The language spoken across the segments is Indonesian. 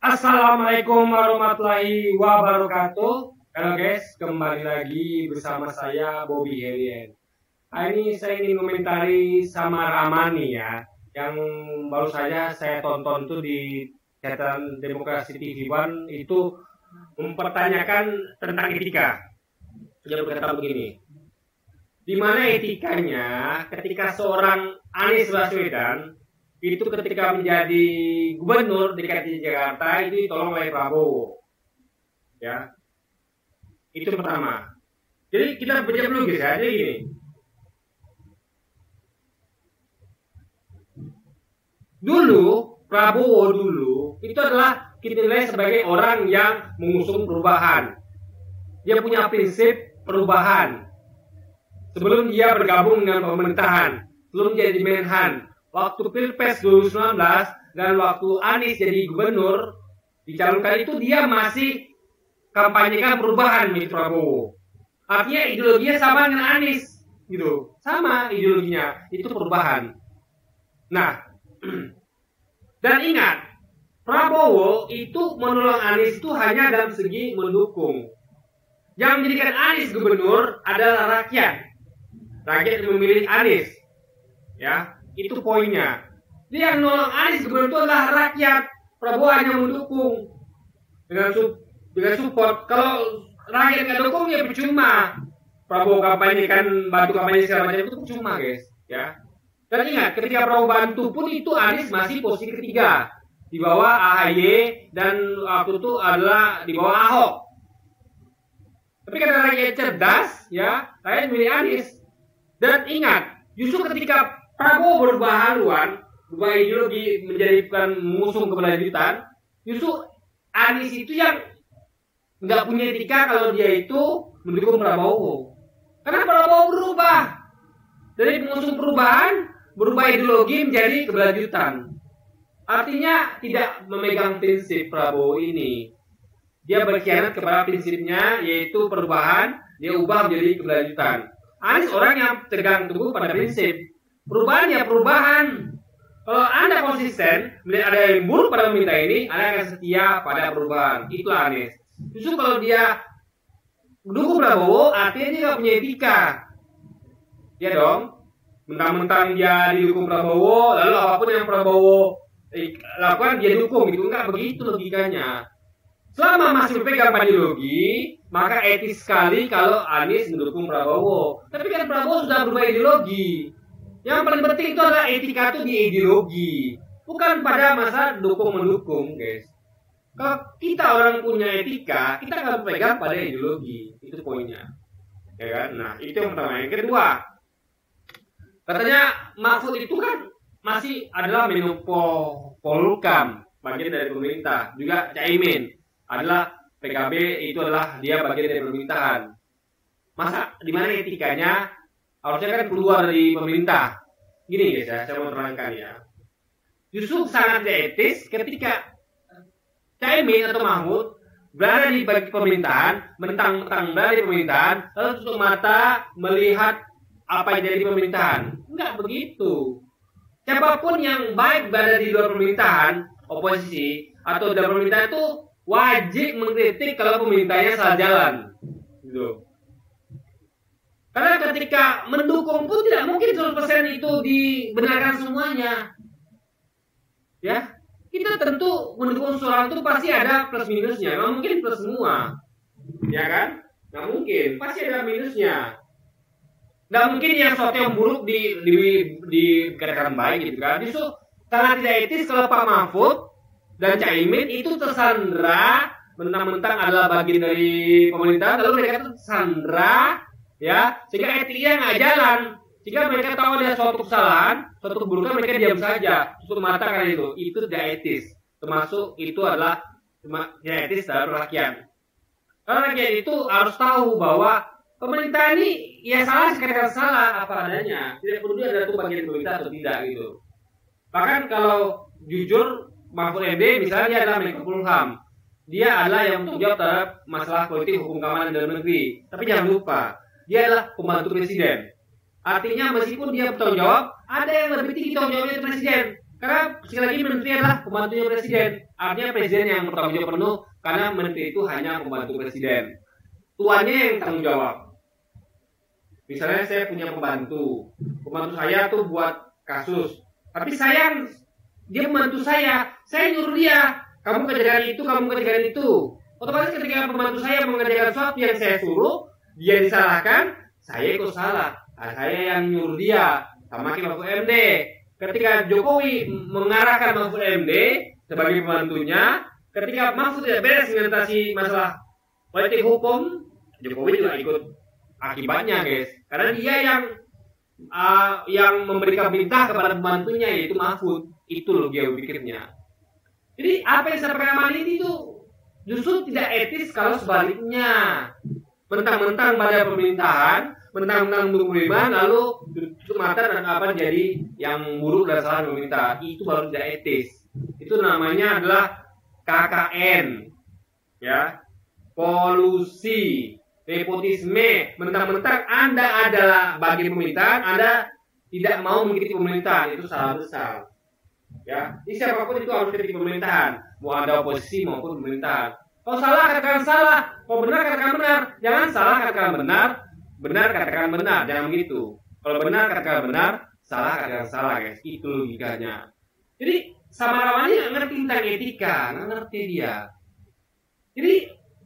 Assalamualaikum warahmatullahi wabarakatuh. Halo guys, kembali lagi bersama saya Bobby Alien. Hari ini saya ingin komentari sama Ramani ya, yang baru saja saya tonton tuh di catatan Demokrasi TV One itu mempertanyakan tentang etika. Dia berkata begini, di mana etikanya ketika seorang Anies Baswedan itu ketika menjadi gubernur DKI Jakarta itu ditolong oleh Prabowo, ya itu pertama. Jadi kita baca dulu guys ya, jadi gini, dulu Prabowo dulu itu adalah kita nilai sebagai orang yang mengusung perubahan. Dia punya prinsip perubahan sebelum dia bergabung dengan pemerintahan, sebelum jadi Menhan. Waktu Pilpres 2019 dan waktu Anies jadi gubernur dicalonkan itu dia masih kampanyekan perubahan di Prabowo. Artinya ideologinya sama dengan Anies, gitu. Sama ideologinya, itu perubahan. Nah, dan ingat, Prabowo itu menolak Anies itu hanya dalam segi mendukung. Yang menjadikan Anies gubernur adalah rakyat. Rakyat yang memilih Anies, ya. Itu poinnya. Dia yang nolong Anies gubernur itu adalah rakyat. Prabowo hanya mendukung dengan support. Kalau rakyat nggak dukung ya percuma. Prabowo kampanyekan, bantu kampanye segala macam itu percuma guys. Ya. Dan ingat, ketika Prabowo bantu pun itu Anies masih posisi ketiga di bawah AHY dan waktu itu adalah di bawah Ahok. Tapi karena rakyat cerdas, ya rakyat milih Anies. Dan ingat, justru ketika Prabowo berubah haluan, berubah ideologi menjadikan mengusung keberlanjutan, justru Anies itu yang nggak punya etika kalau dia itu mendukung Prabowo. Karena Prabowo berubah dari mengusung perubahan, berubah ideologi menjadi keberlanjutan. Artinya tidak memegang prinsip Prabowo ini. Dia berkhianat kepada prinsipnya, yaitu perubahan, dia ubah menjadi keberlanjutan. Anies orang yang tegang teguh pada prinsip. Perubahan ya perubahan. Kalau Anda konsisten melihat ada yang buruk pada pemerintah ini, Anda akan setia pada perubahan. Itulah Anies. Justru kalau dia mendukung Prabowo, artinya dia nggak punya etika. Ya dong. Mentang-mentang dia didukung Prabowo, lalu apapun yang Prabowo lakukan dia dukung. Itu enggak begitu logikanya. Selama masih berpegang pada ideologi, maka etis sekali kalau Anies mendukung Prabowo. Tapi kan Prabowo sudah berubah ideologi. Yang paling penting itu adalah etika itu di ideologi, bukan pada masa dukung-mendukung, guys. Kalau kita orang punya etika, kita akan pegang pada ideologi, itu poinnya, ya kan? Nah, itu yang pertama. Yang kedua, katanya Mahfud itu kan masih adalah Menko Polhukam, bagian dari pemerintah. Juga Caimin adalah PKB, itu adalah dia bagian dari pemerintahan. Masa di mana etikanya? Harusnya kan keluar dari pemerintah. Gini guys ya, saya mau terangkan ya. Justru sangat tidak etis ketika Caimin atau Mahfud berada di bagi pemerintahan, mentang-mentang berada di pemerintahan, lalu tutup mata melihat apa yang jadi pemerintahan. Enggak begitu. Siapapun yang baik berada di luar pemerintahan, oposisi, atau dalam pemerintahan itu wajib mengkritik kalau pemerintahnya salah jalan. Gitu. Karena ketika mendukung pun tidak mungkin 100% itu dibenarkan semuanya. Ya, kita tentu mendukung seorang itu pasti ada plus minusnya. Nggak mungkin plus semua, ya kan? Nggak mungkin, pasti ada minusnya. Nggak mungkin yang sesuatu yang buruk dikatakan baik gitu kan. Justru sangat tidak etis kalau Pak Mahfud dan Caimin itu tersandra mentang-mentang adalah bagian dari pemerintahan, lalu mereka tersandra, ya, sehingga etiknya nggak jalan, sehingga mereka tahu ada suatu kesalahan, suatu keburukan, mereka diam saja, tutup mata karena itu tidak etis. Termasuk itu adalah tidak etis dalam rakyat. Karena rakyat itu harus tahu bahwa pemerintah ini ya salah sekadar salah apa adanya, tidak peduli ada itu bagian pemerintah atau tidak gitu. Bahkan kalau jujur Mahfud MD misalnya dia adalah Menko Polhukam, dia adalah yang bertanggung jawab terhadap masalah politik, hukum keamanan dalam negeri. Tapi jangan lupa, dia adalah pembantu presiden. Artinya meskipun dia bertanggung jawab, ada yang lebih tinggi tanggung jawabnya dari presiden. Karena sekali lagi menteri adalah pembantunya presiden. Artinya presiden yang bertanggung jawab penuh karena menteri itu hanya pembantu presiden. Tuannya yang tanggung jawab. Misalnya saya punya pembantu saya tuh buat kasus. Tapi sayang, dia membantu saya nyuruh dia, kamu kerjakan itu. Otomatis ketika pembantu saya mengerjakan sesuatu yang saya suruh, dia disalahkan, saya ikut salah. Saya yang nyuruh dia, sama kayak Mahfud MD. Ketika Jokowi mengarahkan Mahfud MD sebagai pembantunya, ketika Mahfud tidak beres mengatasi masalah politik hukum, Jokowi juga ikut akibatnya, guys. Karena dia yang memberikan perintah kepada pembantunya, yaitu Mahfud. Itu loh dia pikirnya. Jadi apa yang saya sampaikan ini itu justru tidak etis kalau sebaliknya. Mentang-mentang pada pemerintahan, mentang-mentang pemerintahan, lalu tutup mata dan apa jadi yang buruk dan salah pemerintahan. Itu baru tidak etis. Itu namanya adalah KKN, ya, kolusi, nepotisme. Mentang-mentang Anda adalah bagian pemerintahan, Anda tidak mau mengikuti pemerintahan, itu salah besar. Ya, siapapun itu harus kritik pemerintahan, mau ada oposisi maupun pemerintahan. Kalau salah katakan salah, kalau benar katakan benar. Jangan salah katakan benar, benar katakan benar. Jangan begitu. Kalau benar katakan benar, salah katakan salah, guys. Itu logikanya. Jadi Samarawan ini nggak ngerti tentang etika, nggak ngerti dia. Jadi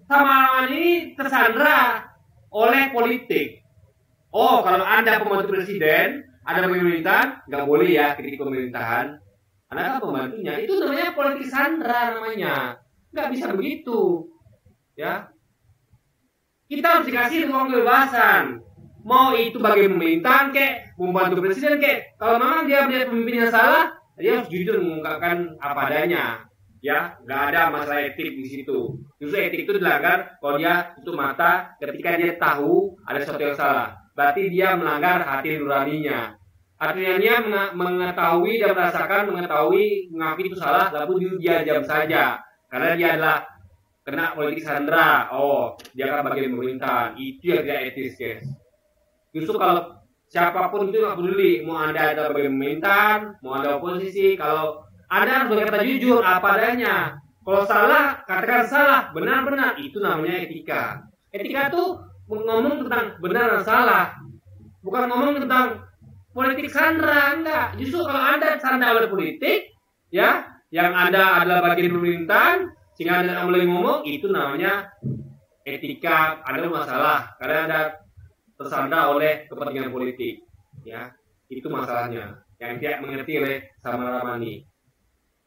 Samarawan ini tersandra oleh politik. Oh, kalau Anda pembantu presiden, ada pemerintahan, nggak boleh ya kritik pemerintahan. Anda kan pembantunya. Itu namanya politik sandra namanya. Nggak bisa begitu, ya. Kita harus dikasih ruang kebebasan. Mau itu bagi pemerintahan kek, membantu presiden kek. Kalau memang dia punya pemimpin yang salah, dia harus jujur mengungkapkan apa adanya, ya. Nggak ada masalah etik di situ. Justru etik itu dilanggar kalau dia tutup mata ketika dia tahu ada sesuatu yang salah. Berarti dia melanggar hati nuraninya. Artinya dia mengetahui dan mengetahui mengakui itu salah, lalu dia diam saja. Karena dia adalah kena politik sandra. Oh, dia kan bagian pemerintahan. Itu yang tidak etis, guys. Justru kalau siapapun itu nggak peduli, mau Anda ada bagian pemerintahan, mau Anda oposisi, kalau Anda harus berkata jujur apa adanya. Kalau salah, katakan salah, benar-benar. Itu namanya etika. Etika tuh ngomong tentang benar dan salah, bukan ngomong tentang politik sandra. Enggak. Justru kalau Anda sandra oleh politik, ya, yang Anda adalah bagian pemerintahan, sehingga Anda tidak boleh ngomong, itu namanya etika. Anda masalah karena Anda tersandra oleh kepentingan politik, ya. Itu masalahnya yang tidak mengerti oleh Samaramani.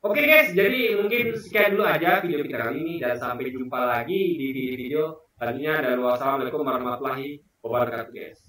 Oke, guys, jadi mungkin sekian dulu aja video kita kali ini, dan sampai jumpa lagi di video selanjutnya. Dan wassalamualaikum warahmatullahi wabarakatuh, guys.